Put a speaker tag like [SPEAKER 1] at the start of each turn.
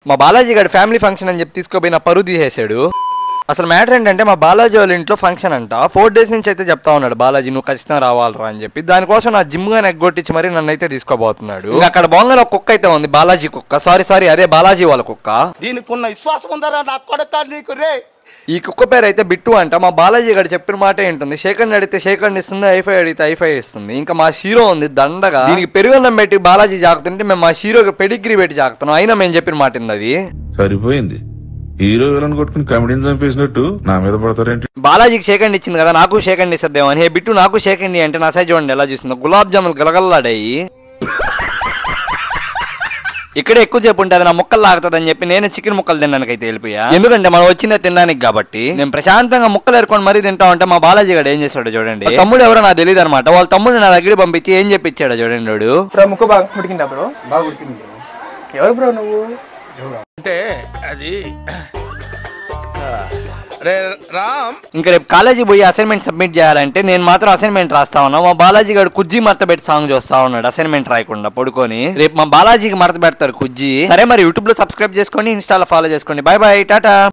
[SPEAKER 1] మా బాలాజీ గారి family function అని చెప్పి తీసుకోపోయి నా పరువు తీసేశాడు. అసలు మ్యాటర్ ఏంటంటే మా బాలాజీ వాళ్ళ ఇంట్లో ఫంక్షన్ అంట. 4 days నుంచి అయితే చెప్తా ఉన్నాడు బాలాజీ నువ్వు ఖచ్చితంగా రావాలరా అని చెప్పి. దానికోసం నా జిమ్ గా ఎగ్గొట్టించి మరి నన్ను అయితే తీసుకోబోతున్నాడు. అక్కడ బొంగలో కుక్క అయితే ఉంది, బాలాజీ కుక్క. సారీ అదే బాలాజీ వాళ్ళ కుక్క.
[SPEAKER 2] దీనికి ఉన్న విశ్వాసం ఉందరా నా కొడక నీకు రే.
[SPEAKER 1] ఈ కుక్క పేరు అయితే బిట్టు అంట. మా బాలాజీ గారు చెప్పిన మాట ఏంటుంది, షేకండ్ అడిగితే షేకండ్ ఇస్తుంది, ఐఫై అడిగితే ఐఫై ఇస్తుంది. ఇంకా మా హీరో ఉంది దండగా, దీనికి పెరుగన్నం పెట్టి బాలాజీ జాగుతుంటే మేము మా హీరోకి పెడిగ్రీ పెట్టి జాగుతున్నాం. అయినా మేము చెప్పిన మాట అది
[SPEAKER 3] సరిపోయింది. హీరో విలన్ కొట్టుకుని కమెడీని చంపేసినట్టు నా మీద పడతారేంటి?
[SPEAKER 1] బాలాజీకి షేకండ్ ఇచ్చింది కదా, నాకు షేకండ్ ఇస్తుందేమో అని. హే బిట్టు నాకు షేకండ్ అంటే నా సైజ్ చూడండి ఎలా చూస్తుందో, గులాబ్ జాములు గలగల్లాడాయి. ఇక్కడే ఎక్కువసేపు ఉంటే అది నా ముక్కలు లాగుతుందని చెప్పి నేను చికెన్ ముక్కలు తినడానికి అయితే వెళ్ళిపోయా. ఎందుకంటే మనం వచ్చిందే తినడానికి కాబట్టి. నేను ప్రశాంతంగా ముక్కలు ఏరుకొని మరీ తింటా ఉంటే మా బాలాజీ గారు ఏం చేశాడు చూడండి. తమ్ముడు ఎవరో నాకు తెలియదు అనమాట. వాళ్ళ తమ్ముడు నా దగ్గర పంపించి ఏం చెప్పించాడు చూడండి. వాడు
[SPEAKER 4] ముక్క బాగా ఉడికిందా బ్రో? బాగా ఉడికింది బ్రో. ఎవరు బ్రో నువ్వు?
[SPEAKER 2] అంటే అది రామ్.
[SPEAKER 1] ఇంకా రేపు కాలేజీ పోయి అసైన్మెంట్ సబ్మిట్ చేయాలంటే నేను మాత్రం అసైన్మెంట్ రాస్తా ఉన్నా. మా బాలాజీ గారు కుజ్జి మడత పెట్టి సాంగ్ చూస్తా ఉన్నాడు అసైన్మెంట్ రాయకుండా పడుకొని. రేపు మా బాలాజీకి మడత పెడతారు కుజ్జి. సరే మరి యూట్యూబ్ లో సబ్స్క్రైబ్ చేసుకోండి, ఇన్స్టాలో ఫాలో చేసుకోండి. By by, Tata.